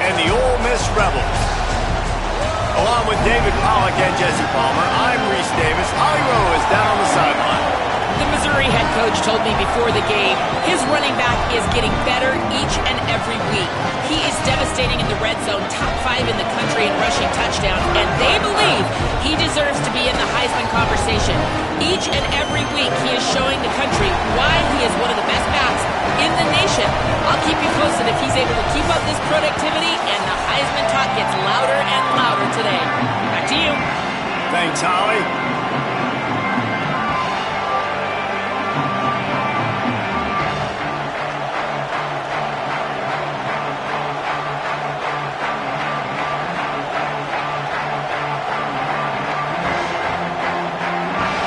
and the Ole Miss Rebels. Along with David Pollack and Jesse Palmer, I'm Reese Davis. Ollie Rowe is down on the sideline. The Missouri head coach told me before the game, his running back is getting better each and every week. He is devastating in the red zone, top 5 in the country in rushing touchdowns, and they believe he deserves to be in the Heisman conversation. Each and every week, he is showing the country why he is one of the best backs in the nation. I'll keep you posted if he's able to keep up this productivity, and the Heisman talk gets louder and louder today. Back to you. Thanks, Holly.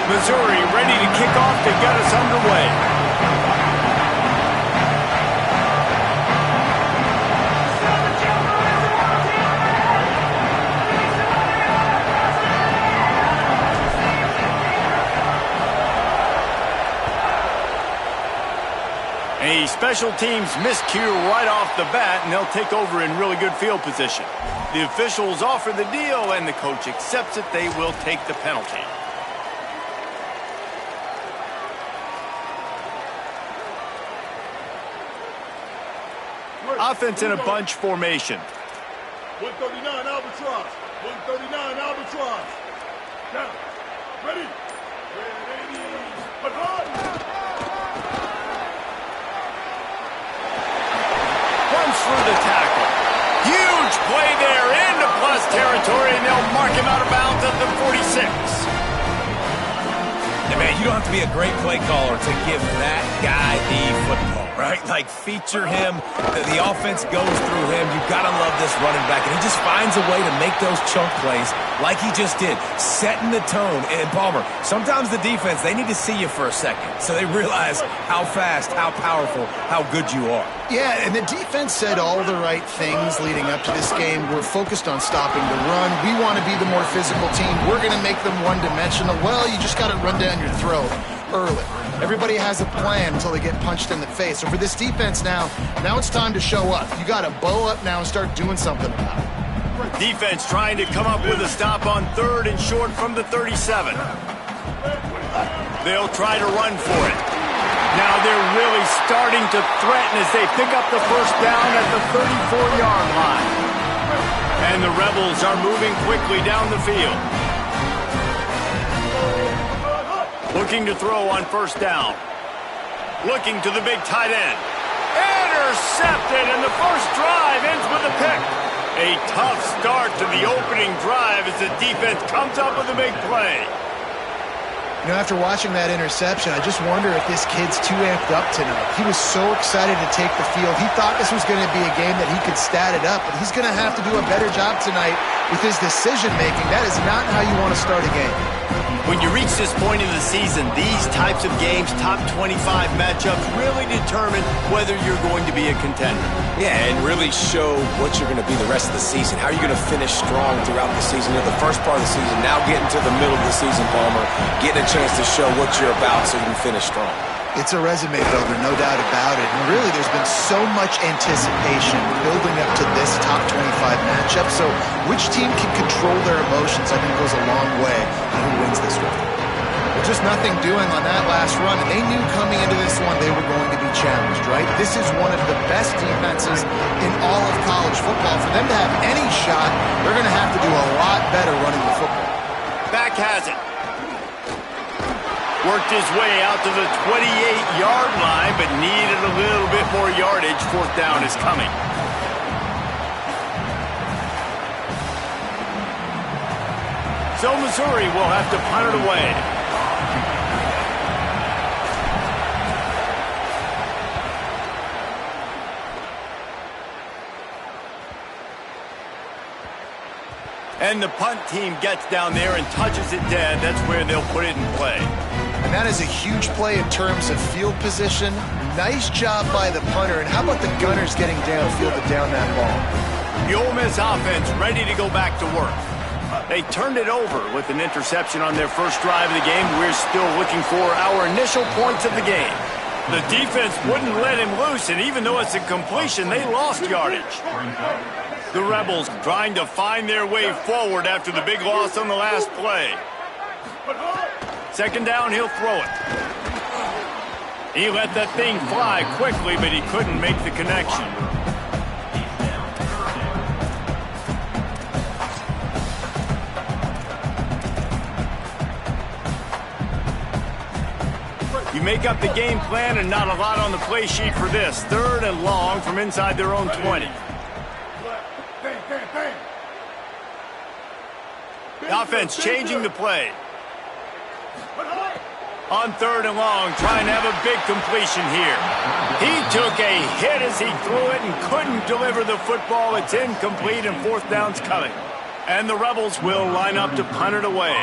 Missouri ready to kick off to get us underway. A special teams miscue right off the bat, and they'll take over in really good field position. The officials offer the deal, and the coach accepts it. They will take the penalty. Offense in a bunch formation. 139 Albatross. 139 Albatross. Down. Ready. Runs through the tackle. Huge play there into plus territory, and they'll mark him out of bounds at the 46. And man, you don't have to be a great play caller to give that guy the football, right? Like, feature him. The offense goes through him. You've got to love this running back. And he just finds a way to make those chunk plays like he just did, setting the tone. And, Palmer, sometimes the defense, they need to see you for a second so they realize how fast, how powerful, how good you are. Yeah, and the defense said all the right things leading up to this game. We're focused on stopping the run. We want to be the more physical team. We're going to make them one-dimensional. Well, you just got to run down your throat early. Everybody has a plan until they get punched in the face. So for this defense now it's time to show up. You got to bow up now and start doing something about it. Defense trying to come up with a stop on 3rd and short from the 37. They'll try to run for it. Now they're really starting to threaten as they pick up the first down at the 34-yard line. And the Rebels are moving quickly down the field. Looking to throw on first down. Looking to the big tight end. Intercepted, and the first drive ends with a pick. A tough start to the opening drive as the defense comes up with a big play. You know, after watching that interception, I just wonder if this kid's too amped up tonight. He was so excited to take the field. He thought this was going to be a game that he could stat it up, but he's going to have to do a better job tonight with his decision-making. That is not how you want to start a game. When you reach this point in the season, these types of games, top 25 matchups, really determine whether you're going to be a contender. Yeah, and really show what you're going to be the rest of the season. How are you going to finish strong throughout the season? You know, the first part of the season, now getting to the middle of the season, Palmer, getting a chance to show what you're about so you can finish strong. It's a resume builder, no doubt about it. And really, there's been so much anticipation building up to this top 25 matchup. So which team can control their emotions, I think, goes a long way on who wins this one. Well, just nothing doing on that last run. And they knew coming into this one they were going to be challenged, right? This is one of the best defenses in all of college football. For them to have any shot, they're going to have to do a lot better running the football. Back has it. Worked his way out to the 28-yard line, but needed a little bit more yardage. Fourth down is coming. So Missouri will have to punt it away. And the punt team gets down there and touches it dead. That's where they'll put it in play. And that is a huge play in terms of field position. Nice job by the punter. And how about the Gunners getting downfield to down that ball? The Ole Miss offense ready to go back to work. They turned it over with an interception on their first drive of the game. We're still looking for our initial points of the game. The defense wouldn't let him loose, and even though it's a completion, they lost yardage. The Rebels trying to find their way forward after the big loss on the last play. Second down, he'll throw it. He let that thing fly quickly, but he couldn't make the connection. You make up the game plan and not a lot on the play sheet for this. Third and long from inside their own 20. The offense changing the play. On third and long, trying to have a big completion here. He took a hit as he threw it and couldn't deliver the football. It's incomplete and fourth down's coming. And the Rebels will line up to punt it away.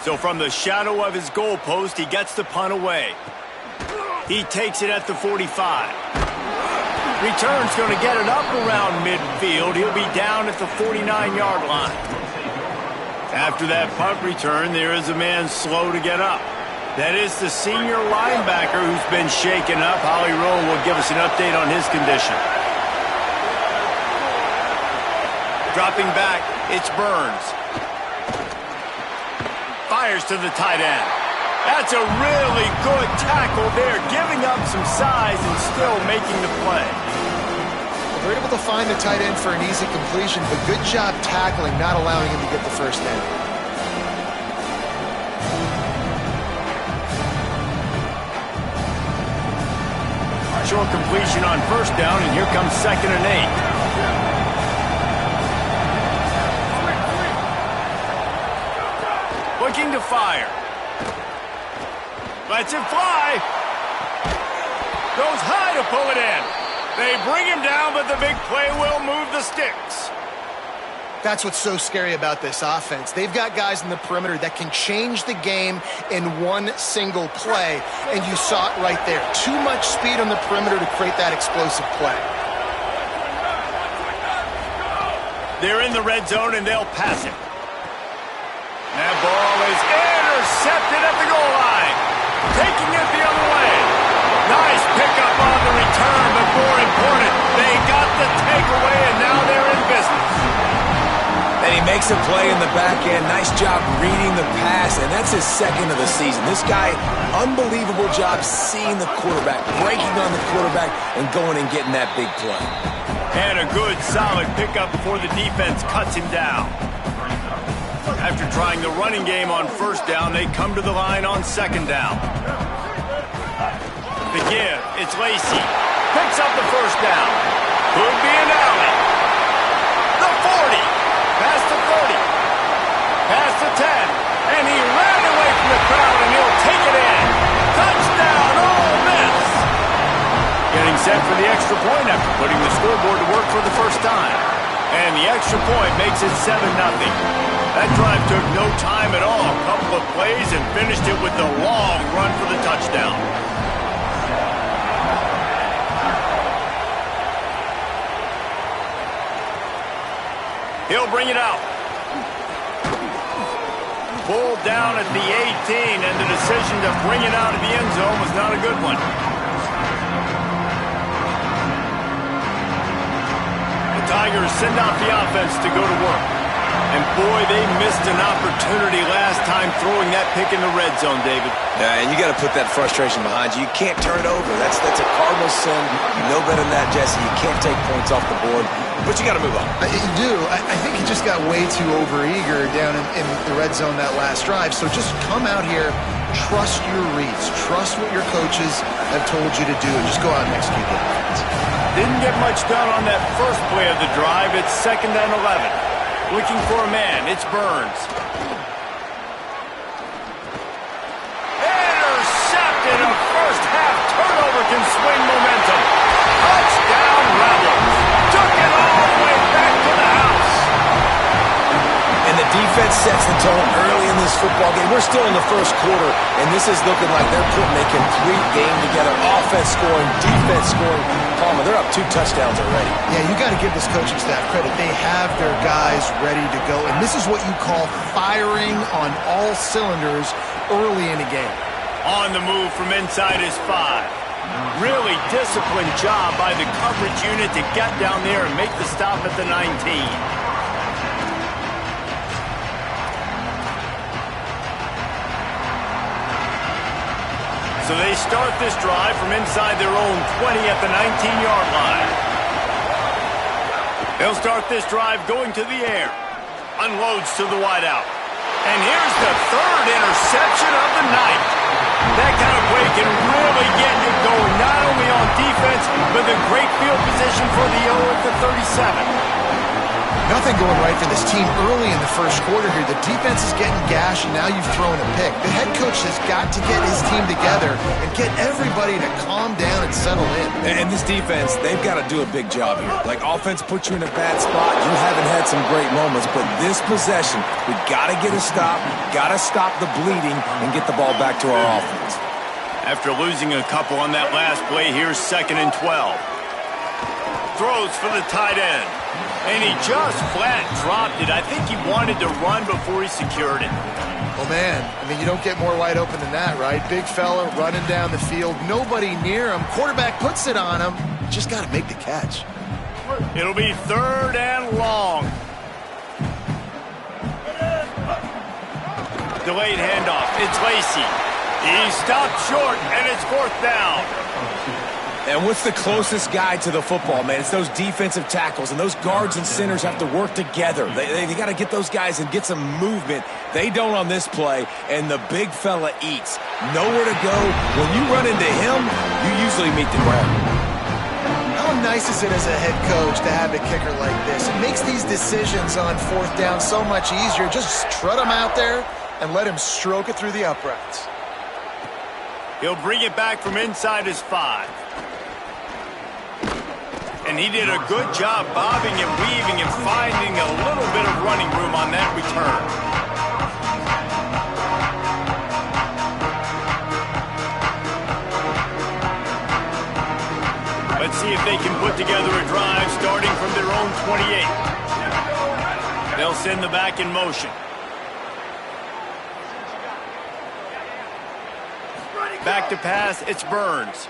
So from the shadow of his goalpost, he gets the punt away. He takes it at the 45. Return's going to get it up around midfield. He'll be down at the 49-yard line. After that punt return, there is a man slow to get up. That is the senior linebacker who's been shaken up. Holly Rowe will give us an update on his condition. Dropping back, it's Burns. Fires to the tight end. That's a really good tackle there, giving up some size and still making the play. They're able to find the tight end for an easy completion, but good job tackling, not allowing him to get the first down. Short completion on first down, and here comes 2nd and 8. Looking to fire. Lets it fly. Goes high to pull it in. They bring him down, but the big play will move the sticks. That's what's so scary about this offense. They've got guys in the perimeter that can change the game in one single play, and you saw it right there. Too much speed on the perimeter to create that explosive play. They're in the red zone, and they'll pass it. That ball is intercepted at the goal line. Taking it the other way. Nice pickup on the return, but more important, they got the takeaway, and now they're in business. And he makes a play in the back end. Nice job reading the pass, and that's his second of the season. This guy, unbelievable job seeing the quarterback, breaking on the quarterback, and going and getting that big play. And a good, solid pickup before the defense cuts him down. After trying the running game on first down, they come to the line on second down. The give, it's Lacy. Picks up the first down. Could be an alley. The 40. Past the 30. Past the 10. And he ran away from the crowd, and he'll take it in. Touchdown, Ole Miss. Getting set for the extra point after putting the scoreboard to work for the first time. And the extra point makes it 7-0. That drive took no time at all. A couple of plays and finished it with the long run for the touchdown. He'll bring it out. Pulled down at the 18, and the decision to bring it out of the end zone was not a good one. The Tigers send out the offense to go to work. And boy, they missed an opportunity last time throwing that pick in the red zone, David. Yeah, and you got to put that frustration behind you. You can't turn it over. That's a cardinal sin. You know better than that, Jesse. You can't take points off the board, but you got to move on. You do. I think he just got way too overeager down in the red zone that last drive. So just come out here, trust your reads, trust what your coaches have told you to do, and just go out and execute the offense. Didn't get much done on that first play of the drive. It's 2nd and 11. Looking for a man. It's Burns. Intercepted. A first-half turnover can swing momentum. Touchdown, Rebels. Took it all the way back to the house. And the defense sets the tone early in this football game. We're still in the first quarter, and this is looking like they're putting a complete game together. Offense scoring, defense scoring. Palmer, they're up 2 touchdowns already. Yeah, you got to give this coaching staff credit. They have their guys ready to go, and this is what you call firing on all cylinders early in a game. On the move from inside his 5. Really disciplined job by the coverage unit to get down there and make the stop at the 19. So they start this drive from inside their own 20 at the 19-yard line. They'll start this drive going to the air. Unloads to the wideout. And here's the third interception of the night. That kind of play can really get it going, not only on defense, but the great field position for the O at the 37. Nothing going right for this team early in the first quarter here. The defense is getting gashed, and now you've thrown a pick. The head coach has got to get his team together and get everybody to calm down and settle in. And this defense, they've got to do a big job here. Like, offense puts you in a bad spot. You haven't had some great moments, but this possession, we got to get a stop, got to stop the bleeding, and get the ball back to our offense. After losing a couple on that last play, here's 2nd and 12. Throws for the tight end. And he just flat dropped it. I think he wanted to run before he secured it. Oh, man. I mean, you don't get more wide open than that, right? Big fella running down the field. Nobody near him. Quarterback puts it on him. Just got to make the catch. It'll be 3rd and long. Delayed handoff. It's Lacy. He stopped short, and it's 4th down. And what's the closest guy to the football, man? It's those defensive tackles, and those guards and centers have to work together. They got to get those guys and get some movement. They don't on this play, and the big fella eats. Nowhere to go. When you run into him, you usually meet the ground. How nice is it as a head coach to have a kicker like this? It makes these decisions on 4th down so much easier. Just trot him out there and let him stroke it through the uprights. He'll bring it back from inside his 5. And he did a good job bobbing and weaving and finding a little bit of running room on that return. Let's see if they can put together a drive starting from their own 28. They'll send the back in motion. Back to pass, it's Burns.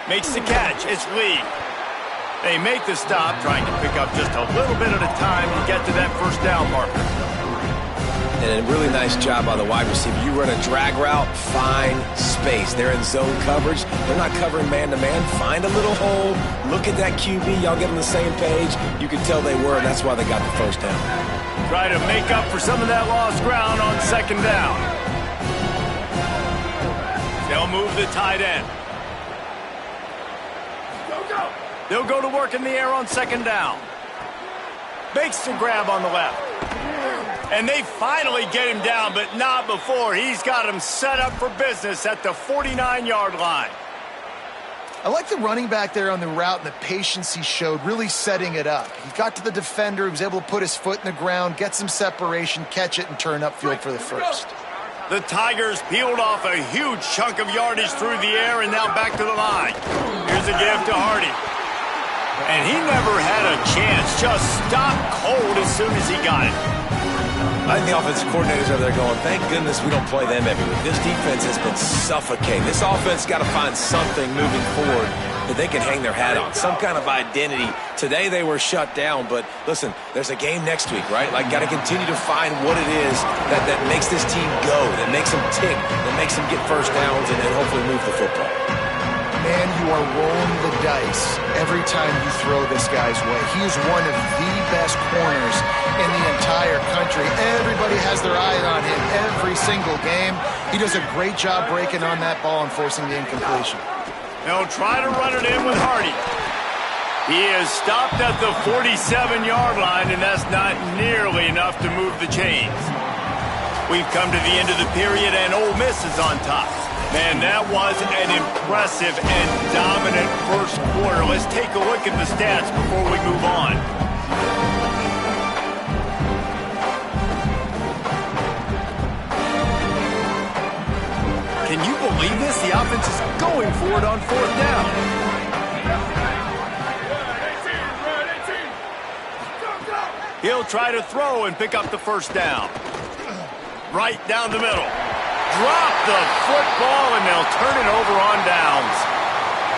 Makes the catch, it's Lee. They make the stop, trying to pick up just a little bit at a time to get to that 1st down marker. And a really nice job by the wide receiver. You run a drag route, find space. They're in zone coverage. They're not covering man-to-man. Find a little hole. Look at that QB. Y'all get on the same page. You can tell they were, and that's why they got the 1st down. Try to make up for some of that lost ground on 2nd down. They'll move the tight end. They'll go to work in the air on 2nd down. Makes the grab on the left. And they finally get him down, but not before. He's got him set up for business at the 49-yard line. I like the running back there on the route and the patience he showed, really setting it up. He got to the defender, he was able to put his foot in the ground, get some separation, catch it, and turn upfield for the 1st. The Tigers peeled off a huge chunk of yardage through the air and now back to the line. Here's a give to Hardy. And he never had a chance, just stopped cold as soon as he got it. I think the offensive coordinators over there going, thank goodness we don't play them every week. This defense has been suffocating. This offense got to find something moving forward that they can hang their hat on, some kind of identity. Today they were shut down, but listen, there's a game next week, right? Like, got to continue to find what it is that makes this team go, that makes them tick, that makes them get 1st downs and hopefully move the football. Man, you are rolling the dice every time you throw this guy's way. He is one of the best corners in the entire country. Everybody has their eye on him every single game. He does a great job breaking on that ball and forcing the incompletion. They'll try to run it in with Hardy. He is stopped at the 47-yard line, and that's not nearly enough to move the chains. We've come to the end of the period, and Ole Miss is on top. Man, that was an impressive and dominant first quarter. Let's take a look at the stats before we move on. Can you believe this? The offense is going for it on 4th down. He'll try to throw and pick up the 1st down. Right down the middle. Drop the football, and they'll turn it over on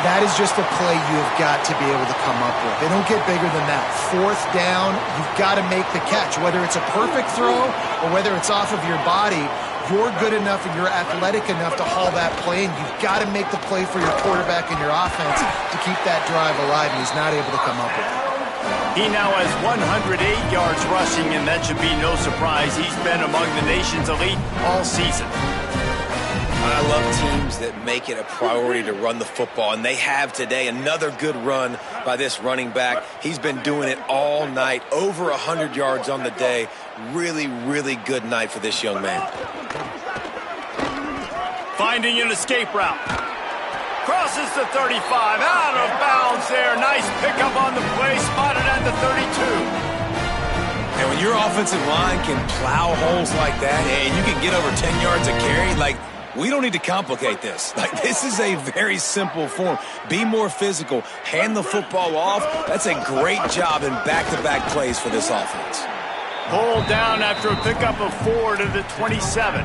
That is just a play you have got to be able to come up with. They don't get bigger than that. 4th down, you've got to make the catch. Whether it's a perfect throw or whether it's off of your body, you're good enough and you're athletic enough to haul that play, and you've got to make the play for your quarterback and your offense to keep that drive alive, and he's not able to come up with it. He now has 108 yards rushing, and that should be no surprise. He's been among the nation's elite all season. I love teams that make it a priority to run the football, and they have today. Another good run by this running back. He's been doing it all night, over 100 yards on the day. Really, really good night for this young man. Finding an escape route. Crosses the 35, out of bounds there. Nice pickup on the play, spotted at the 32. And when your offensive line can plow holes like that, and you can get over 10 yards a carry, like, we don't need to complicate this. Like, this is a very simple form. Be more physical. Hand the football off. That's a great job in back-to-back plays for this offense. Pulled down after a pickup of 4 to the 27.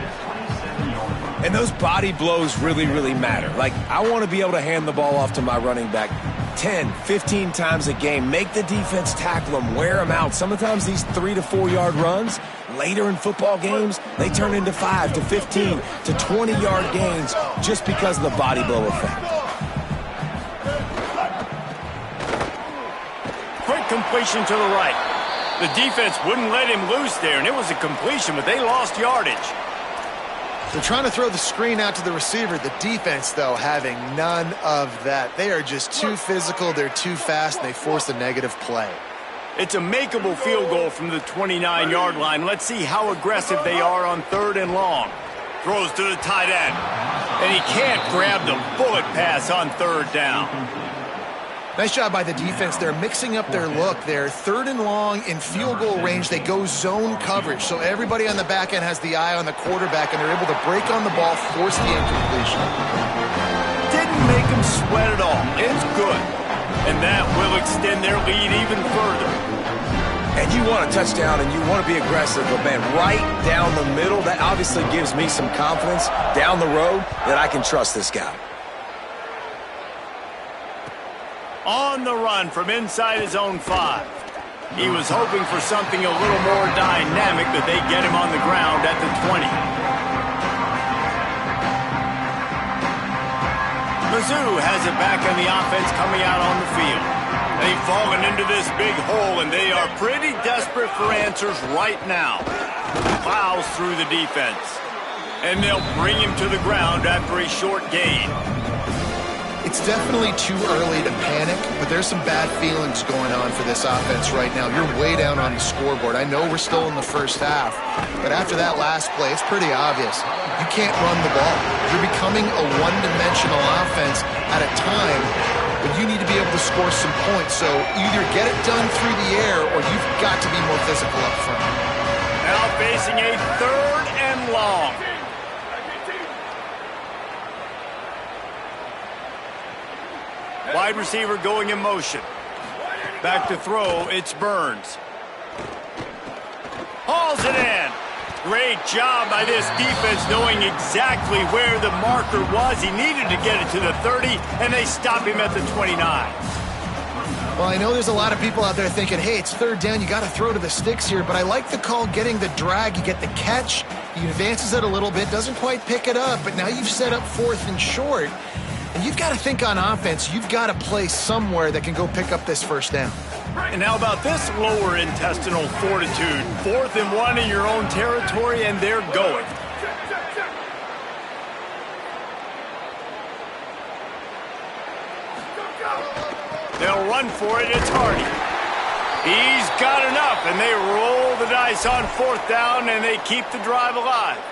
And those body blows really, really matter. Like, I want to be able to hand the ball off to my running back 10, 15 times a game. Make the defense tackle them, wear them out. Sometimes these 3 to 4 yard runs, later in football games, they turn into 5 to 15 to 20 yard gains just because of the body blow effect. Quick completion to the right. The defense wouldn't let him loose there, and it was a completion, but they lost yardage. They're trying to throw the screen out to the receiver. The defense, though, having none of that. They are just too physical, they're too fast, and they force a negative play. It's a makeable field goal from the 29-yard line. Let's see how aggressive they are on 3rd and long. Throws to the tight end. And he can't grab the bullet pass on 3rd down. Nice job by the defense. They're mixing up their look. They're 3rd and long in field goal range. They go zone coverage. So everybody on the back end has the eye on the quarterback, and they're able to break on the ball, force the incompletion. Didn't make them sweat at all. It's good. And that will extend their lead even further. And you want a touchdown and you want to be aggressive, but man, right down the middle, that obviously gives me some confidence down the road that I can trust this guy. On the run from inside his own 5. He was hoping for something a little more dynamic, but they get him on the ground at the 20. Mizzou has it back on the offense coming out on the field. They've fallen into this big hole, and they are pretty desperate for answers right now. Plows through the defense. And they'll bring him to the ground after a short gain. It's definitely too early to panic, but there's some bad feelings going on for this offense right now. You're way down on the scoreboard. I know we're still in the first half, but after that last play, it's pretty obvious. You can't run the ball. You're becoming a one-dimensional offense at a time when you need to be able to score some points. So either get it done through the air or you've got to be more physical up front. Now facing a 3rd and long. Wide receiver going in motion. Back to throw, it's Burns. Hauls it in. Great job by this defense knowing exactly where the marker was. He needed to get it to the 30, and they stop him at the 29. Well, I know there's a lot of people out there thinking, hey, it's 3rd down, you got to throw to the sticks here, but I like the call getting the drag. You get the catch, he advances it a little bit, doesn't quite pick it up, but now you've set up 4th and short. And you've got to think on offense, you've got to play somewhere that can go pick up this 1st down. And how about this lower intestinal fortitude? 4th and 1 in your own territory, and they're going. They'll run for it. It's Hardy. He's got enough, and they roll the dice on 4th down, and they keep the drive alive.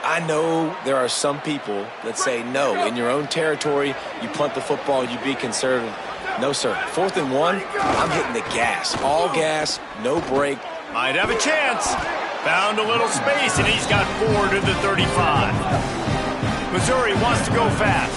I know there are some people that say, no, in your own territory, you punt the football, you be conservative. No, sir. 4th and 1, I'm hitting the gas. All gas, no break. Might have a chance. Found a little space, and he's got 4 to the 35. Missouri wants to go fast.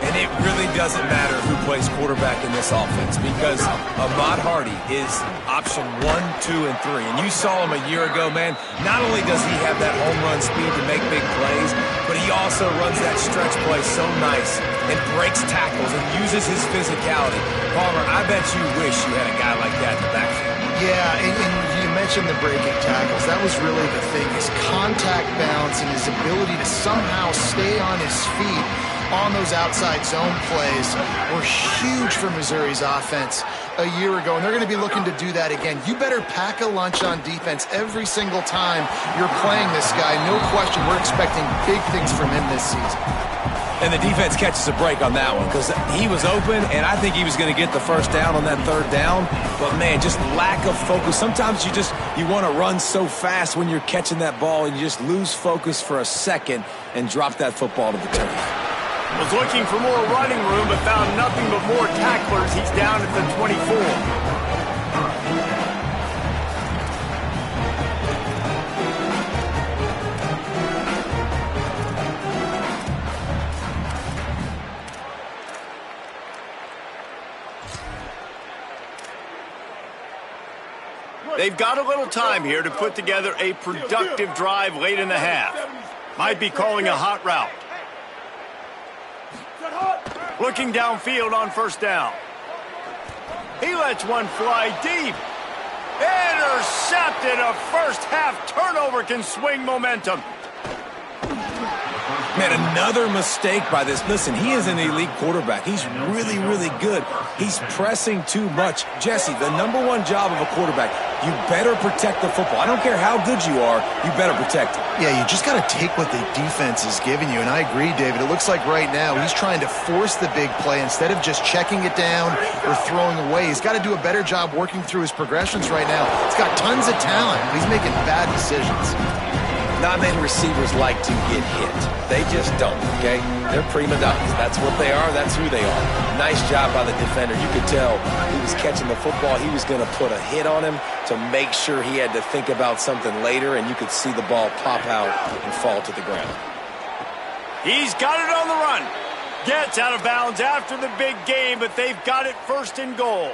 And it really doesn't matter who plays quarterback in this offense because Ahmad Hardy is option 1, 2, and 3. And you saw him a year ago, man. Not only does he have that home run speed to make big plays, but he also runs that stretch play so nice and breaks tackles and uses his physicality. Palmer, I bet you wish you had a guy like that in the backfield. Yeah, and you mentioned the breaking tackles. That was really the thing. His contact balance and his ability to somehow stay on his feet on those outside zone plays were huge for Missouri's offense a year ago, and they're going to be looking to do that again. You better pack a lunch on defense every single time you're playing this guy. No question, we're expecting big things from him this season. And the defense catches a break on that one because he was open, and I think he was going to get the first down on that third down. But, man, just lack of focus. Sometimes you want to run so fast when you're catching that ball, and you just lose focus for a second and drop that football to the turf. Was looking for more running room, but found nothing but more tacklers. He's down at the 24. They've got a little time here to put together a productive drive late in the half. Might be calling a hot route. Looking downfield on first down. He lets one fly deep. Intercepted. A first half turnover can swing momentum. Man, another mistake by this. Listen, he is an elite quarterback. He's really, really good. He's pressing too much. Jesse, the number one job of a quarterback, you better protect the football. I don't care how good you are, you better protect it. Yeah, you just got to take what the defense is giving you. And I agree, David. It looks like right now he's trying to force the big play instead of just checking it down or throwing away. He's got to do a better job working through his progressions right now. He's got tons of talent. He's making bad decisions. Not many receivers like to get hit. They just don't, okay? They're prima donnas. That's what they are. That's who they are. Nice job by the defender. You could tell he was catching the football. He was going to put a hit on him to make sure he had to think about something later, and you could see the ball pop out and fall to the ground. He's got it on the run. Gets out of bounds after the big game, but they've got it first and goal.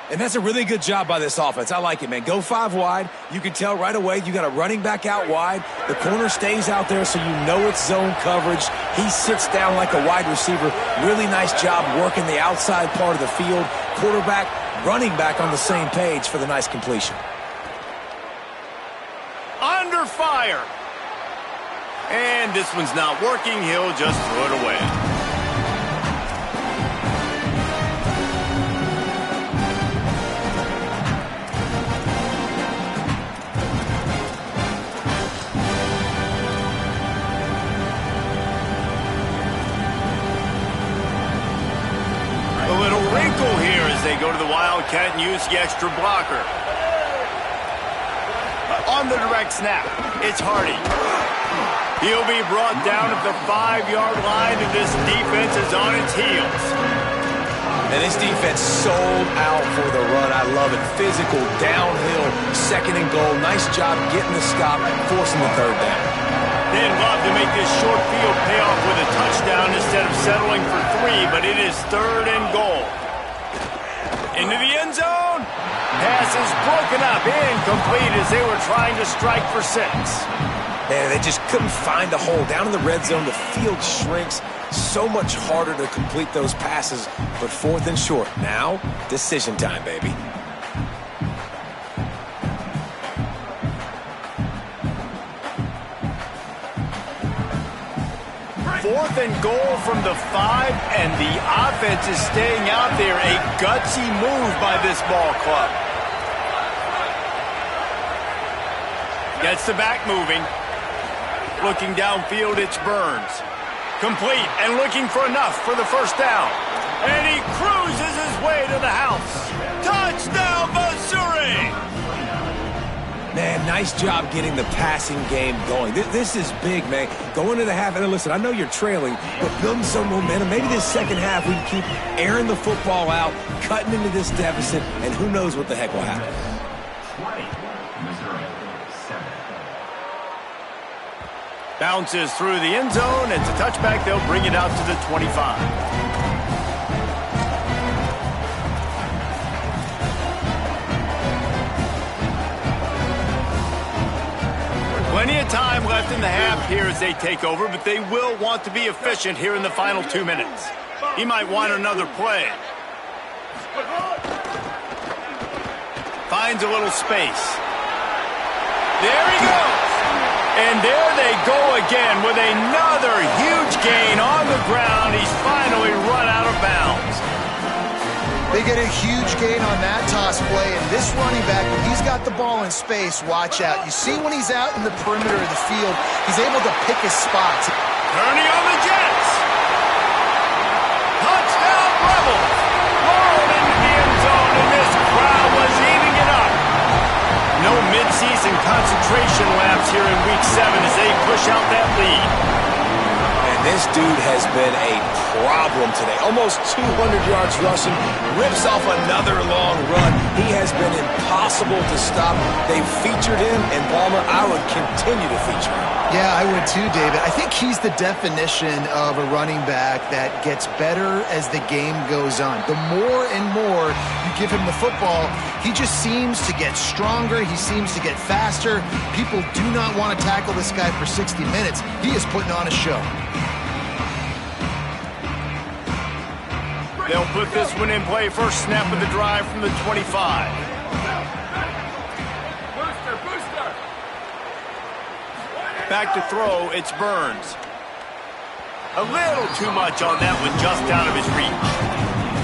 And that's a really good job by this offense. I like it, man. Go 5 wide. You can tell right away you got a running back out wide. The corner stays out there so you know it's zone coverage. He sits down like a wide receiver. Really nice job working the outside part of the field. Quarterback, running back on the same page for the nice completion. Under fire. And this one's not working. He'll just throw it away. Here as they go to the Wildcat and use the extra blocker. On the direct snap, it's Hardy. He'll be brought down at the 5-yard line, and this defense is on its heels. And this defense sold out for the run. I love it. Physical, downhill, second and goal. Nice job getting the stop, forcing the third down. They'd love to make this short field pay off with a touchdown instead of settling for 3, but it is third and goal. Into the end zone. Pass is broken up, incomplete as they were trying to strike for 6. Man, they just couldn't find a hole. Down in the red zone, the field shrinks. So much harder to complete those passes, but 4th and short. Now, decision time, baby. Fourth and goal from the 5, and the offense is staying out there. A gutsy move by this ball club. Gets the back moving. Looking downfield, it's Burns. Complete and looking for enough for the first down. And he cruises his way to the house. Touchdown, Missouri! Man, nice job getting the passing game going. This is big, man. Going into the half, and listen, I know you're trailing, but building some momentum. Maybe this second half we can keep airing the football out, cutting into this deficit, and who knows what the heck will happen. Bounces through the end zone. It's a touchback. They'll bring it out to the 25. Plenty of time left in the half here as they take over, but they will want to be efficient here in the final 2 minutes. He might want another play. Finds a little space. There he goes. And there they go again with another huge gain on the ground. He's finally run out of bounds. They get a huge gain on that toss play, and this running back, when he's got the ball in space, watch out. You see when he's out in the perimeter of the field, he's able to pick his spots. Turning on the Jets. Touchdown, Rebels. Rolled into the end zone, and this crowd was eating it up. No midseason concentration lapse here in Week 7 as they push out that lead. This dude has been a problem today. Almost 200 yards rushing, rips off another long run. He has been impossible to stop. They've featured him, and Palmer, I would continue to feature him. Yeah, I would too, David. I think he's the definition of a running back that gets better as the game goes on. The more and more you give him the football, he just seems to get stronger. He seems to get faster. People do not want to tackle this guy for 60 minutes. He is putting on a show. They'll put this one in play. First snap of the drive from the 25. Back to throw, it's Burns. A little too much on that one, just out of his reach.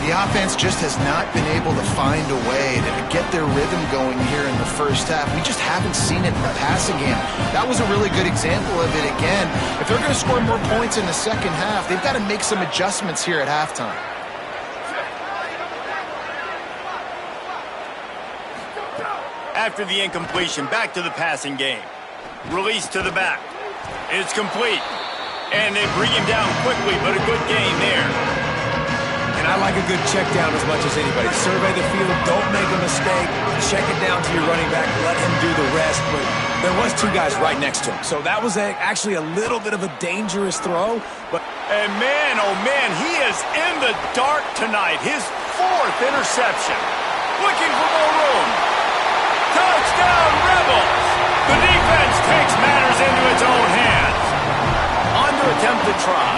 The offense just has not been able to find a way to get their rhythm going here in the first half. We just haven't seen it in the passing game. That was a really good example of it again. If they're going to score more points in the second half, they've got to make some adjustments here at halftime. After the incompletion, back to the passing game. Release to the back. It's complete. And they bring him down quickly, but a good gain there. And I like a good check down as much as anybody. Survey the field, don't make a mistake. Check it down to your running back, let him do the rest. But there was two guys right next to him. So that was actually a little bit of a dangerous throw. And man, oh man, he is in the dark tonight. His 4th interception. Looking for more room. Touchdown, Rebels! The defense takes matters into its own hands. On to attempt the try.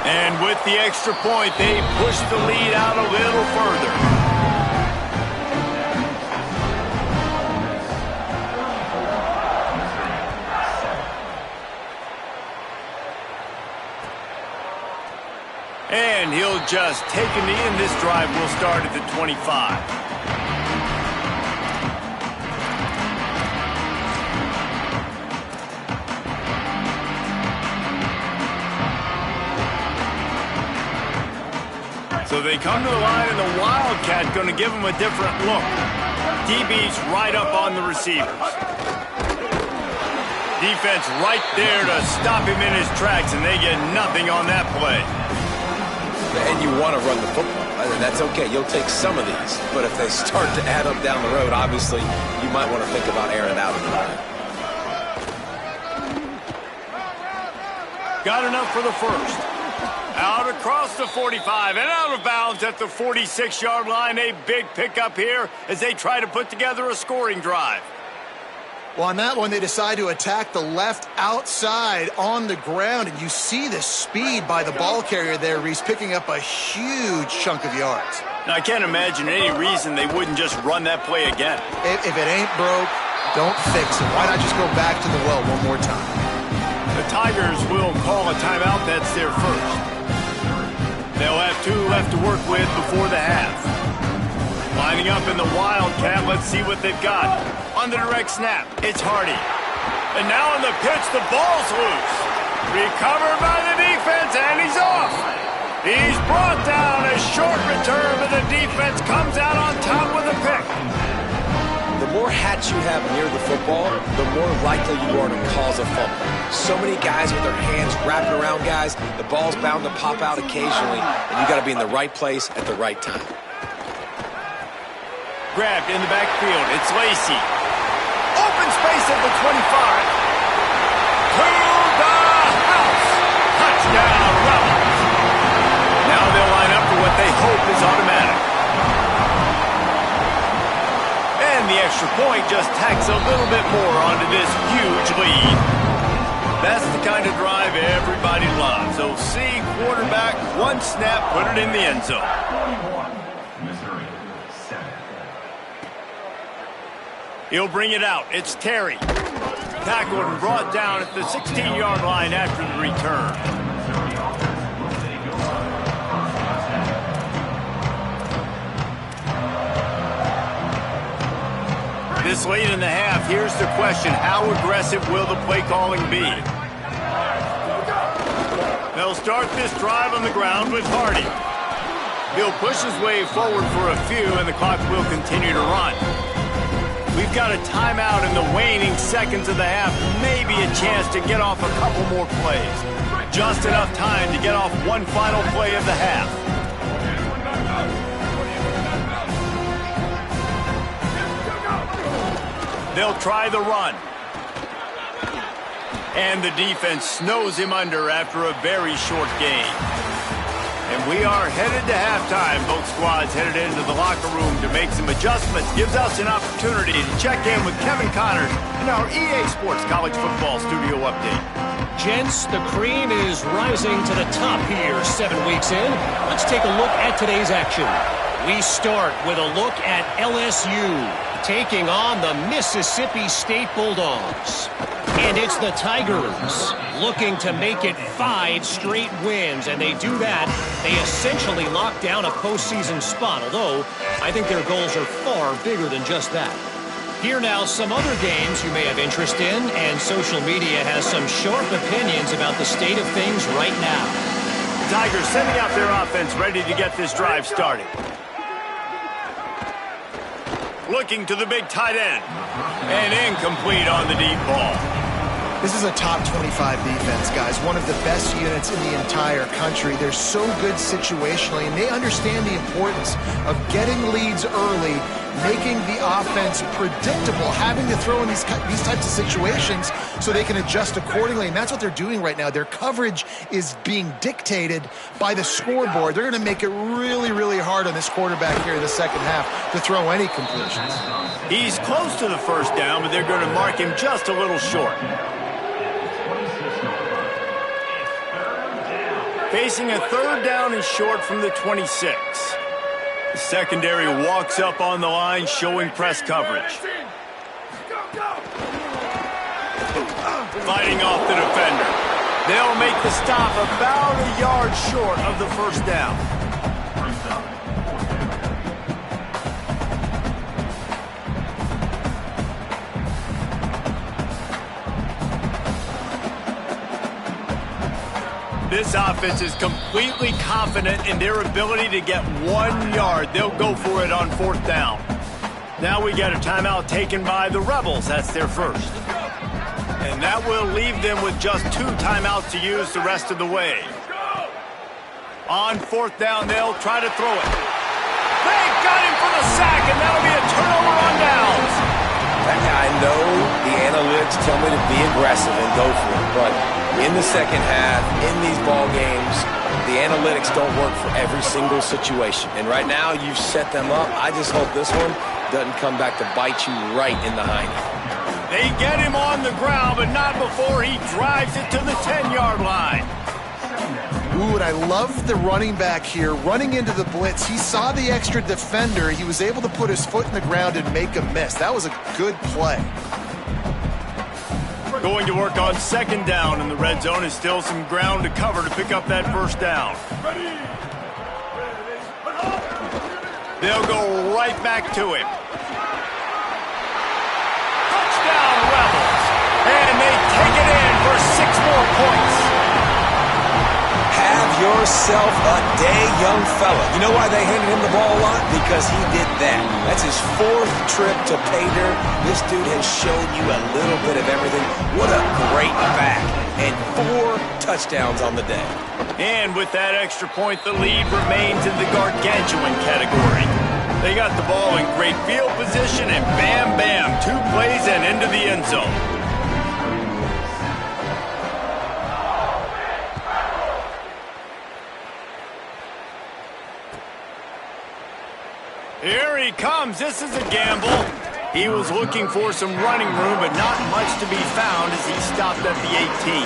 And with the extra point, they push the lead out a little further. And he'll just take a knee, and this drive will start at the 25. So they come to the line, and the Wildcat going to give him a different look. DB's right up on the receivers. Defense right there to stop him in his tracks, and they get nothing on that play. And you want to run the football. That's okay. You'll take some of these. But if they start to add up down the road, obviously, you might want to think about airing out a little bit. Got enough for the first. Out across the 45 and out of bounds at the 46-yard line. A big pickup here as they try to put together a scoring drive. Well, on that one, they decide to attack the left outside on the ground, and you see the speed by the ball carrier there, Reese, picking up a huge chunk of yards. Now, I can't imagine any reason they wouldn't just run that play again. If it ain't broke, don't fix it. Why not just go back to the well one more time? The Tigers will call a timeout. That's their first. They'll have 2 left to work with before the half. Lining up in the Wildcat, let's see what they've got. On the direct snap, it's Hardy. And now on the pitch, the ball's loose. Recovered by the defense, and he's off. He's brought down. A short return, but the defense comes out on top with a pick. The more hats you have near the football, the more likely you are to cause a fumble. So many guys with their hands wrapping around guys, the ball's bound to pop out occasionally, and you got to be in the right place at the right time. Grabbed in the backfield, it's Lacy. Open space at the 25. To the house. Touchdown, Rebels. Now they'll line up for what they hope is automatic. And the extra point just tacks a little bit more onto this huge lead. That's the kind of drive everybody loves. So see, quarterback, one snap, put it in the end zone. He'll bring it out. It's Terry. Tackled and brought down at the 16-yard line after the return. This late in the half, here's the question. How aggressive will the play calling be? They'll start this drive on the ground with Hardy. He'll push his way forward for a few, and the clock will continue to run. We've got a timeout in the waning seconds of the half. Maybe a chance to get off a couple more plays. Just enough time to get off one final play of the half. They'll try the run. And the defense snows him under after a very short gain. And we are headed to halftime. Both squads headed into the locker room to make some adjustments. Gives us an opportunity to check in with Kevin Connors in our EA Sports College Football Studio Update. Gents, the cream is rising to the top here 7 weeks in. Let's take a look at today's action. We start with a look at LSU taking on the Mississippi State Bulldogs. And it's the Tigers looking to make it 5 straight wins, and they do that. They essentially lock down a postseason spot, although I think their goals are far bigger than just that. Here now, some other games you may have interest in, and social media has some sharp opinions about the state of things right now. The Tigers sending out their offense, ready to get this drive started. Looking to the big tight end. And incomplete on the deep ball. This is a top 25 defense, guys. One of the best units in the entire country. They're so good situationally, and they understand the importance of getting leads early, making the offense predictable, having to throw in these types of situations so they can adjust accordingly. And that's what they're doing right now. Their coverage is being dictated by the scoreboard. They're going to make it really, really hard on this quarterback here in the second half to throw any completions. He's close to the first down, but they're going to mark him just a little short. Facing a third down and short from the 26. The secondary walks up on the line, showing press coverage. Fighting off the defender. They'll make the stop about a yard short of the first down. This offense is completely confident in their ability to get 1 yard. They'll go for it on fourth down. Now we got a timeout taken by the Rebels. That's their first. And that will leave them with just 2 timeouts to use the rest of the way. On fourth down, they'll try to throw it. They got him for the sack, and that'll be a turnover on downs. I know the analytics tell me to be aggressive and go for it, but in the second half, in these ball games, the analytics don't work for every single situation. And right now, you've set them up. I just hope this one doesn't come back to bite you right in the hiney. They get him on the ground, but not before he drives it to the 10-yard line. Ooh, and I love the running back here running into the blitz. He saw the extra defender. He was able to put his foot in the ground and make a miss. That was a good play. Going to work on second down in the red zone. Is still some ground to cover to pick up that first down. They'll go right back to him. Touchdown, Rebels. And they take it in for 6 more points. Have yourself a day, young fella. You know why they handed him the ball a lot? Because he did that. That's his 4th trip to pay dirt. This dude has shown you a little bit of everything. What a great back. And 4 touchdowns on the day. And with that extra point, the lead remains in the gargantuan category. They got the ball in great field position, and bam, bam, 2 plays and into the end zone. Here he comes. This is a gamble. He was looking for some running room, but not much to be found as he stopped at the 18.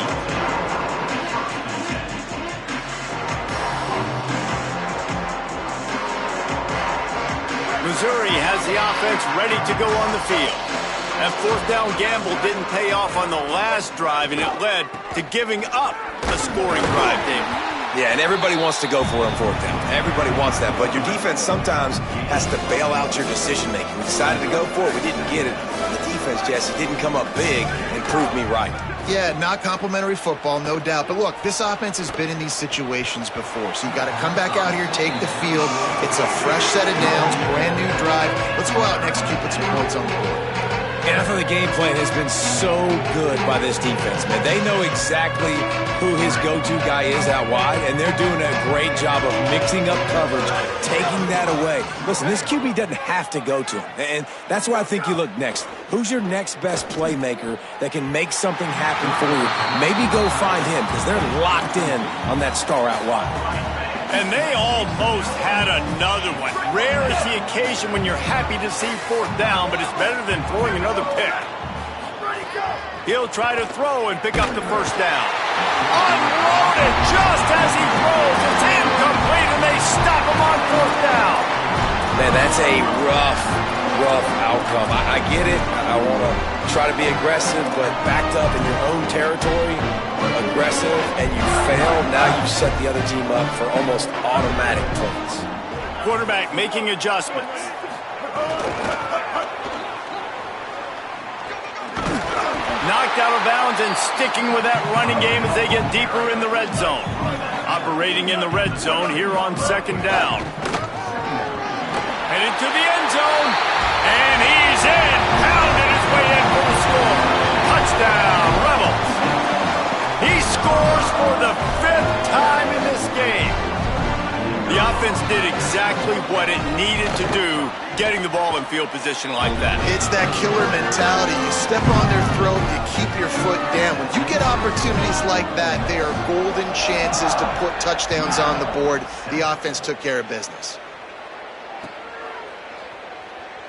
Missouri has the offense ready to go on the field. That fourth down gamble didn't pay off on the last drive, and it led to giving up a scoring drive, David. Yeah, and everybody wants to go for it on fourth down. Everybody wants that, but your defense sometimes has to bail out your decision-making. We decided to go for it. We didn't get it. The defense, Jesse, didn't come up big and prove me right. Yeah, not complimentary football, no doubt. But look, this offense has been in these situations before, so you got to come back out here, take the field. It's a fresh set of downs, brand new drive. Let's go out and execute, put some points on the board. And I thought the game plan has been so good by this defense, man. They know exactly who his go-to guy is out wide, and they're doing a great job of mixing up coverage, taking that away. Listen, this QB doesn't have to go to him, and that's where I think you look next. Who's your next best playmaker that can make something happen for you? Maybe go find him, because they're locked in on that star out wide. And they almost had another one. Rare is the occasion when you're happy to see fourth down, but it's better than throwing another pick. He'll try to throw and pick up the first down. Unloaded just as he throws. It's incomplete, and they stop him on fourth down. Man, that's a rough outcome. I get it. I want to try to be aggressive, but backed up in your own territory, aggressive, and you fail, now you set the other team up for almost automatic points. Quarterback making adjustments. Knocked out of bounds and sticking with that running game as they get deeper in the red zone. Operating in the red zone here on second down. Headed to the end zone, and he's in. Pounded his way in for the score. Touchdown, Rebels. He scores for the 5th time in this game. The offense did exactly what it needed to do, getting the ball in field position like that. It's that killer mentality. You step on their throat, you keep your foot down. When you get opportunities like that, they are golden chances to put touchdowns on the board. The offense took care of business.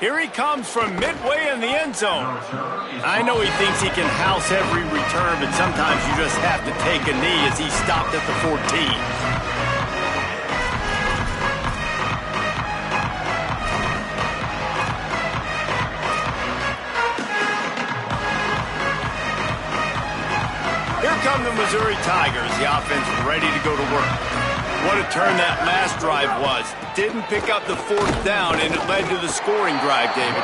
Here he comes from midway in the end zone. I know he thinks he can house every return, but sometimes you just have to take a knee as he stopped at the 14. Here come the Missouri Tigers. The offense ready to go to work. What a turn that last drive was. Didn't pick up the fourth down, and it led to the scoring drive, David.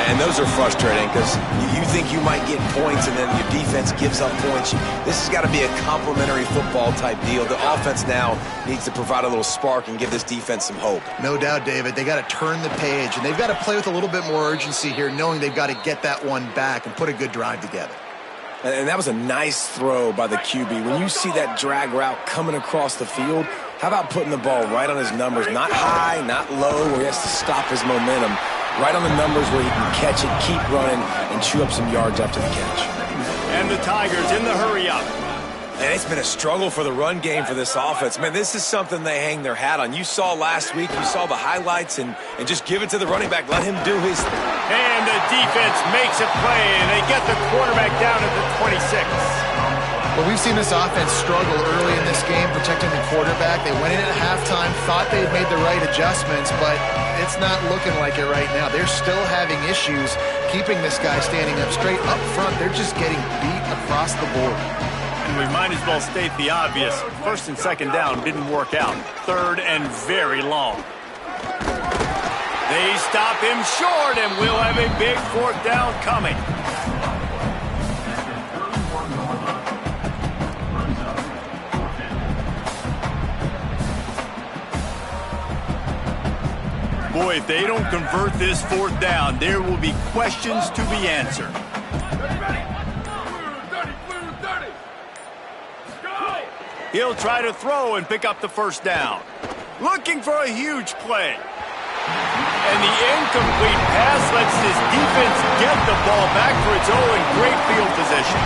And those are frustrating because you think you might get points, and then your defense gives up points. This has got to be a complementary football type deal. The offense now needs to provide a little spark and give this defense some hope. No doubt, David. They got to turn the page, and they've got to play with a little bit more urgency here, knowing they've got to get that one back and put a good drive together. And that was a nice throw by the QB. When you see that drag route coming across the field, how about putting the ball right on his numbers? Not high, not low, where he has to stop his momentum. Right on the numbers where he can catch it, keep running, and chew up some yards after the catch. And the Tigers in the hurry-up. And it's been a struggle for the run game for this offense. Man, this is something they hang their hat on. You saw last week, you saw the highlights, and just give it to the running back. Let him do his thing. And the defense makes a play, and they get the quarterback down at the 26. Well, we've seen this offense struggle early in this game, protecting the quarterback. They went in at halftime, thought they'd made the right adjustments, but it's not looking like it right now. They're still having issues keeping this guy standing up straight. Up front, they're just getting beat across the board. And we might as well state the obvious. First and second down didn't work out. Third and very long. They stop him short, and we'll have a big fourth down coming. Boy, if they don't convert this fourth down, there will be questions to be answered. He'll try to throw and pick up the first down. Looking for a huge play. And the incomplete pass lets this defense get the ball back for its own great field position.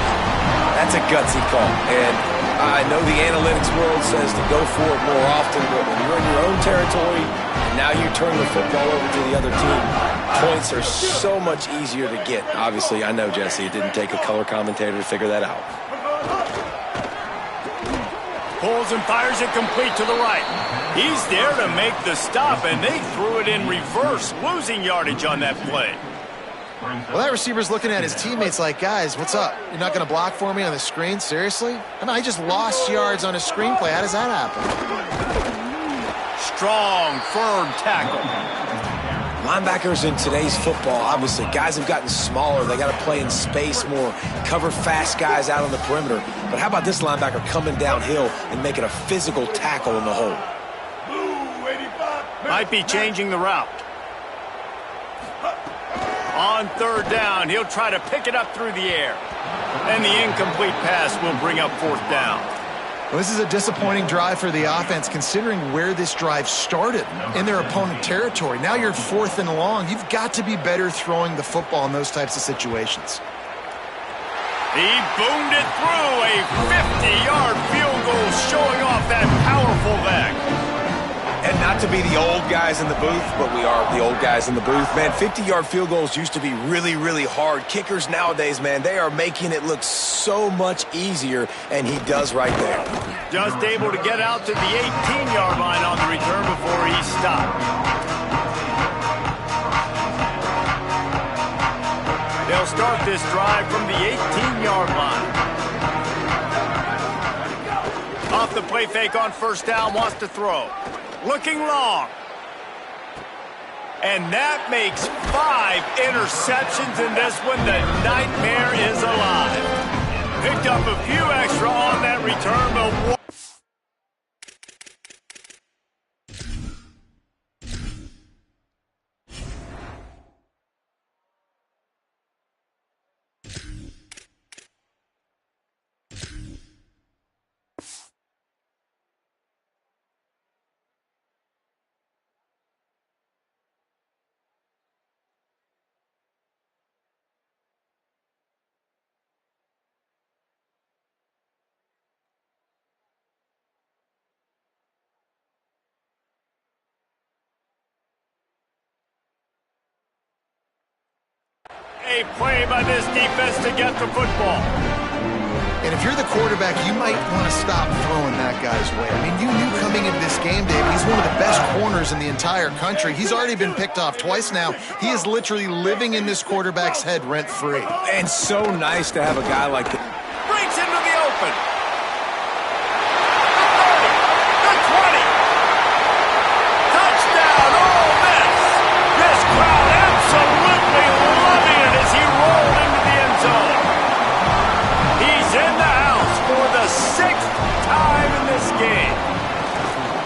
That's a gutsy call. And I know the analytics world says to go for it more often, but when you're in your own territory, and now you turn the football over to the other team, Points are so much easier to get. Obviously, I know, Jesse, it didn't take a color commentator to figure that out. Pulls and fires it complete to the right. He's there to make the stop, and they threw it in reverse, losing yardage on that play. Well, that receiver's looking at his teammates like, guys, what's up? You're not going to block for me on the screen? Seriously? I mean, I just lost yards on a screenplay. How does that happen? Strong, firm tackle. Linebackers in today's football, obviously, guys have gotten smaller. They got to play in space more, cover fast guys out on the perimeter. But how about this linebacker coming downhill and making a physical tackle in the hole? Might be changing the route. On third down, he'll try to pick it up through the air. And the incomplete pass will bring up fourth down. Well, this is a disappointing drive for the offense, considering where this drive started, in their opponent territory. Now you're 4th and long. You've got to be better throwing the football in those types of situations. He boomed it through a 50-yard field goal, showing off that powerful leg. And not to be the old guys in the booth, but we are the old guys in the booth. Man, 50-yard field goals used to be really, really hard. Kickers nowadays, man, they are making it look so much easier, and he does right there. Just able to get out to the 18-yard line on the return before he stopped. They'll start this drive from the 18-yard line. Off the play fake on first down, wants to throw. Looking long. And that makes 5 interceptions in this one. The nightmare is alive. Picked up a few extra on that return, but a play by this defense to get the football. And if you're the quarterback, you might want to stop throwing that guy's way. I mean, you knew coming into this game, Dave, he's one of the best corners in the entire country. He's already been picked off twice now. He is literally living in this quarterback's head rent-free. And so nice to have a guy like that. Breaks into the open. The 20. Touchdown, Ole Miss. This crowd absolutely loving it as he rolled into the end zone. He's in the house for the 6th time in this game.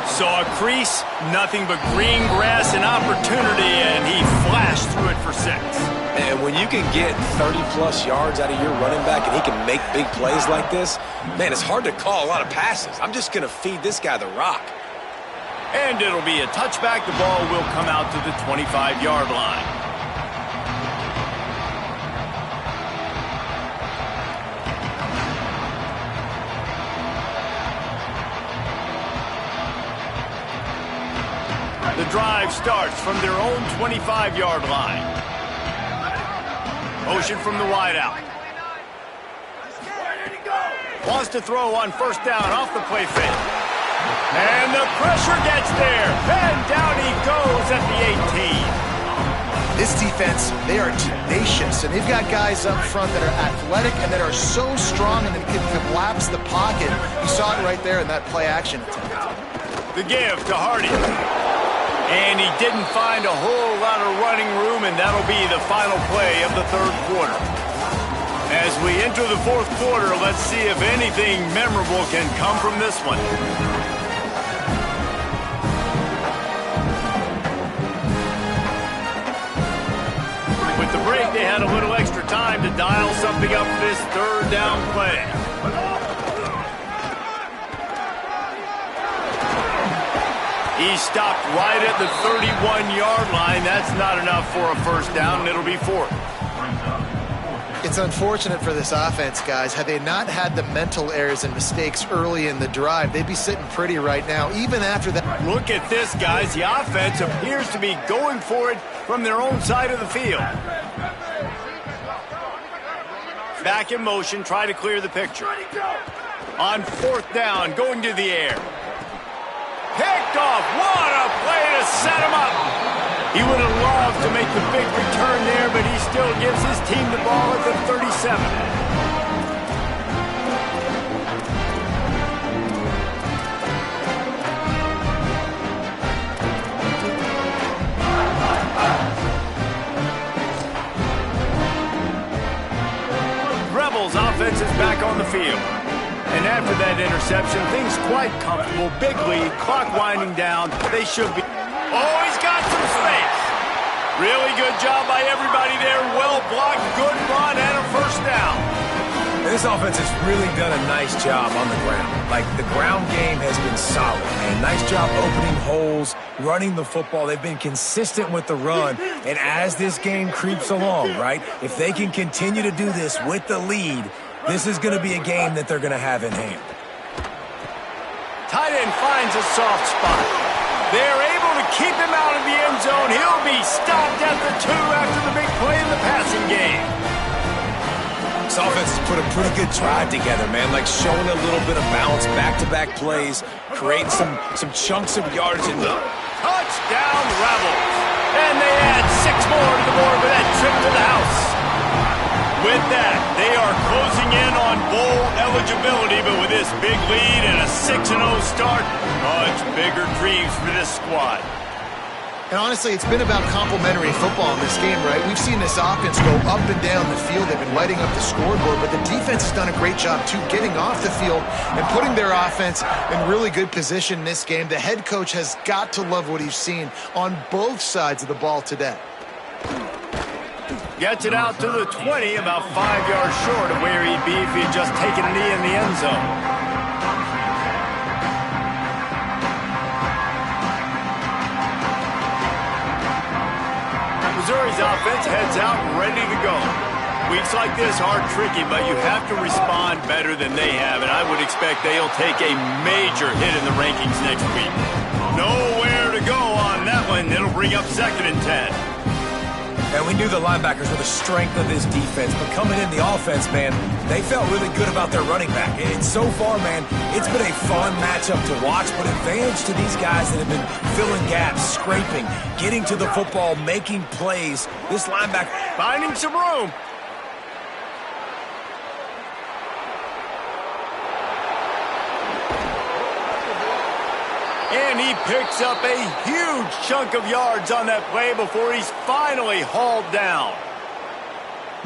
Saw a crease, nothing but green grass and opportunity, and he flashed through it for 6. And when you can get 30-plus yards out of your running back and he can make big plays like this, man, it's hard to call a lot of passes. I'm just going to feed this guy the rock. And it'll be a touchback. The ball will come out to the 25-yard line. The drive starts from their own 25-yard line. Motion from the wideout. Wants to throw on first down off the play fake. And the pressure gets there. And down he goes at the 18. This defense, they are tenacious, and they've got guys up front that are athletic and that are so strong and that can collapse the pocket. You saw it right there in that play-action attempt. The give to Hardy. And he didn't find a whole lot of running room, and that'll be the final play of the third quarter. As we enter the fourth quarter, let's see if anything memorable can come from this one. With the break, they had a little extra time to dial something up for this third down play. He stopped right at the 31-yard line. That's not enough for a first down, and it'll be fourth. It's unfortunate for this offense, guys. Had they not had the mental errors and mistakes early in the drive, they'd be sitting pretty right now, even after that. Look at this, guys. The offense appears to be going for it from their own side of the field. Back in motion, try to clear the picture. On 4th down, going to the air. Picked off. What a play to set him up. He would have loved to make the big return there, but he still gives his team the ball at the 37. Rebels offense is back on the field. And after that interception, things quite comfortable. Big lead, clock winding down. They should be... Oh, he's got some space. Really good job by everybody there. Well blocked, good run, and a 1st down. This offense has really done a nice job on the ground. Like, the ground game has been solid, man. Nice job opening holes, running the football. They've been consistent with the run. And as this game creeps along, right, if they can continue to do this with the lead, this is going to be a game that they're going to have in hand. Tight end finds a soft spot. They're able to keep him out of the end zone. He'll be stopped at the 2 after the big play in the passing game. This offense has put a pretty good drive together, man. Like showing a little bit of balance, back-to-back plays, creating some chunks of yardage in the... Touchdown Rebels. And they add 6 more to the board with that trip to the house. With that, they are closing in on bowl eligibility, but with this big lead and a 6-0 start, much bigger dreams for this squad. And honestly, it's been about complementary football in this game, right? We've seen this offense go up and down the field. They've been lighting up the scoreboard, but the defense has done a great job, too, getting off the field and putting their offense in really good position in this game. The head coach has got to love what he's seen on both sides of the ball today. Gets it out to the 20, about 5 yards short of where he'd be if he had just taken a knee in the end zone. Missouri's offense heads out ready to go. Weeks like this are tricky, but you have to respond better than they have, and I would expect they'll take a major hit in the rankings next week. Nowhere to go on that one. It'll bring up 2nd and 10. And we knew the linebackers were the strength of this defense, but coming in the offense, man, they felt really good about their running back. And so far, man, it's been a fun matchup to watch, but advantage to these guys that have been filling gaps, scraping, getting to the football, making plays. This linebacker finding some room. And he picks up a huge chunk of yards on that play before he's finally hauled down.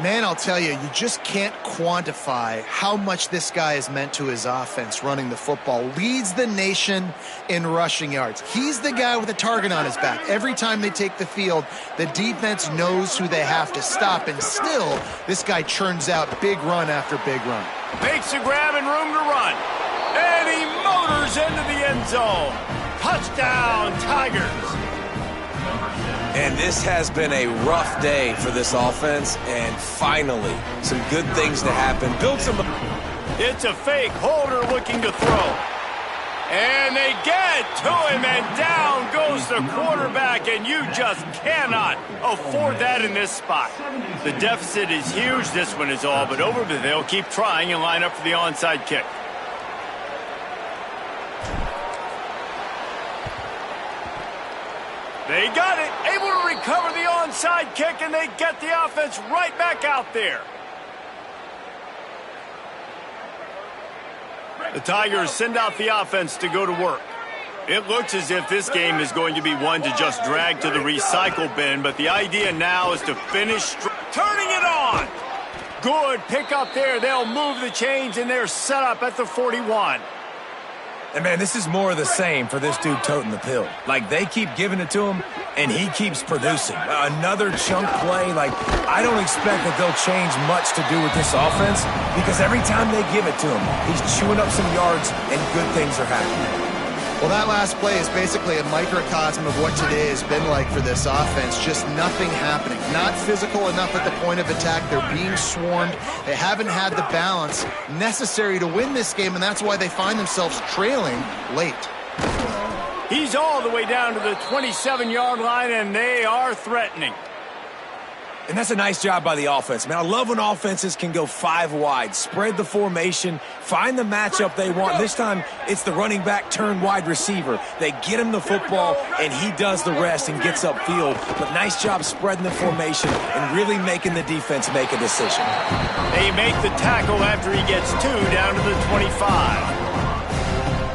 Man, I'll tell you, you just can't quantify how much this guy has meant to his offense running the football. Leads the nation in rushing yards. He's the guy with a target on his back. Every time they take the field, the defense knows who they have to stop, and still, this guy churns out big run after big run. Makes a grab and room to run. And he motors into the end zone. Touchdown, Tigers. And this has been a rough day for this offense, and finally, some good things to happen. Build some... It's a fake. Holder looking to throw. And they get to him, and down goes the quarterback, and you just cannot afford that in this spot. The deficit is huge. This one is all but over, but they'll keep trying and line up for the onside kick. They got it, able to recover the onside kick, and they get the offense right back out there. The Tigers send out the offense to go to work. It looks as if this game is going to be one to just drag to the recycle bin, but the idea now is to finish turning it on. Good pick up there. They'll move the chains, and they're set up at the 41. And, man, this is more of the same for this dude toting the pill. Like, they keep giving it to him, and he keeps producing. Another chunk play. Like, I don't expect that they'll change much to do with this offense, because every time they give it to him, he's chewing up some yards, and good things are happening. Well, that last play is basically a microcosm of what today has been like for this offense. Just nothing happening. Not physical enough at the point of attack. They're being swarmed. They haven't had the balance necessary to win this game, and that's why they find themselves trailing late. He's all the way down to the 27-yard line, and they are threatening. And that's a nice job by the offense. Man, I love when offenses can go 5 wide, spread the formation, find the matchup they want. This time, it's the running back turned wide receiver. They get him the football, and he does the rest and gets upfield. But nice job spreading the formation and really making the defense make a decision. They make the tackle after he gets 2 down to the 25.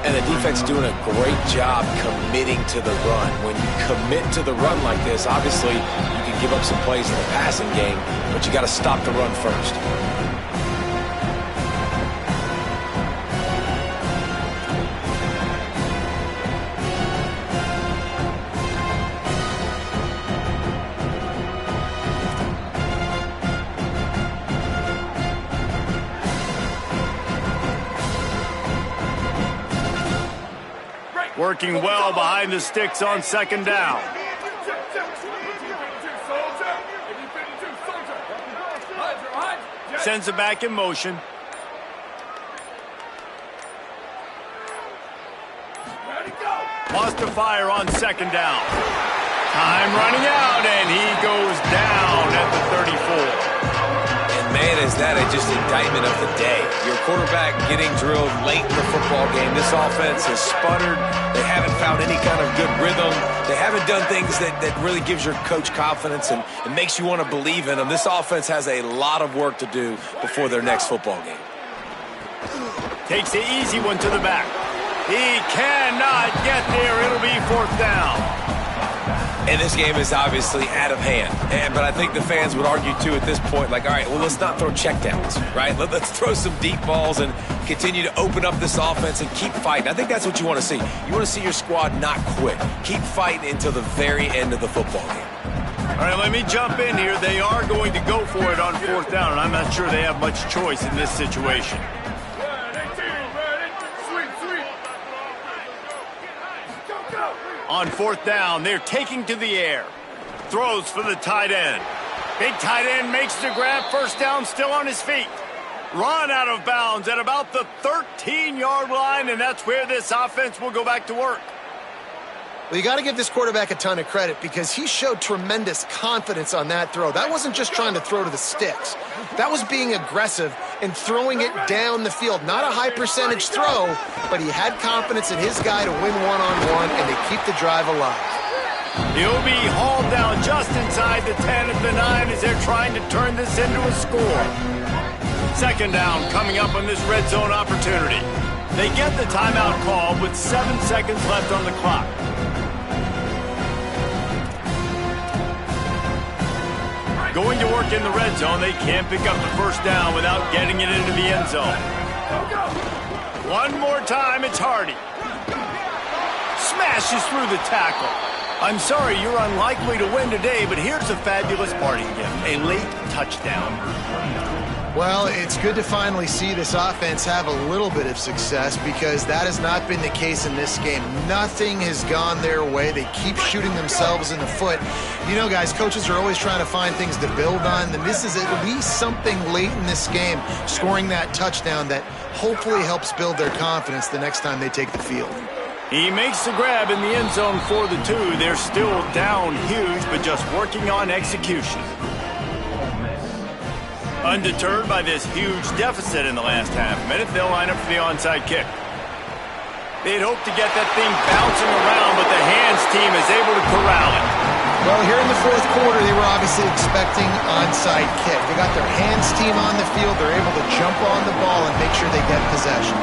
And the defense doing a great job committing to the run. When you commit to the run like this, obviously you can give up some plays in the passing game, but you got to stop the run first. Working well behind the sticks on second down. Sends it back in motion. Wants to fire on second down. Time running out, and he goes down at the 34. Man, is that just indictment of the day. Your quarterback getting drilled late in the football game. This offense has sputtered. They haven't found any kind of good rhythm. They haven't done things that really gives your coach confidence and makes you want to believe in them. This offense has a lot of work to do before their next football game. Takes the easy one to the back. He cannot get there. It'll be fourth down. And this game is obviously out of hand. But I think the fans would argue, too, at this point, like, all right, well, let's not throw checkdowns, right? Let's throw some deep balls and continue to open up this offense and keep fighting. I think that's what you want to see. You want to see your squad not quit. Keep fighting until the very end of the football game. All right, let me jump in here. They are going to go for it on fourth down, and I'm not sure they have much choice in this situation. On fourth down, they're taking to the air. Throws for the tight end. Big tight end makes the grab. First down, still on his feet. Run out of bounds at about the 13-yard line, and that's where this offense will go back to work. Well, you got to give this quarterback a ton of credit because he showed tremendous confidence on that throw. That wasn't just trying to throw to the sticks. That was being aggressive and throwing it down the field. Not a high percentage throw, but he had confidence in his guy to win one-on-one and to keep the drive alive. He'll be hauled down just inside the 10 at the 9 as they're trying to turn this into a score. Second down coming up on this red zone opportunity. They get the timeout call with 7 seconds left on the clock. Going to work in the red zone, they can't pick up the first down without getting it into the end zone. One more time, it's Hardy. Smashes through the tackle. I'm sorry, you're unlikely to win today, but here's a fabulous parting gift, a late touchdown. Well, it's good to finally see this offense have a little bit of success because that has not been the case in this game. Nothing has gone their way. They keep shooting themselves in the foot. You know, guys, coaches are always trying to find things to build on, and this is at least something late in this game, scoring that touchdown that hopefully helps build their confidence the next time they take the field. He makes the grab in the end zone for the 2. They're still down huge, but just working on execution. Undeterred by this huge deficit in the last half minute, they'll line up for the onside kick. They'd hoped to get that thing bouncing around, but the hands team is able to corral it. Well, here in the fourth quarter, they were obviously expecting onside kick. They got their hands team on the field. They're able to jump on the ball and make sure they get possession.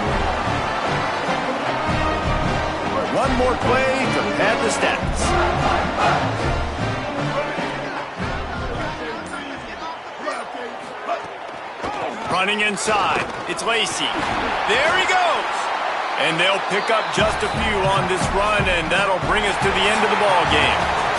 One more play to pad the stats. Running inside, it's Lacy. There he goes! And they'll pick up just a few on this run, and that'll bring us to the end of the ball game.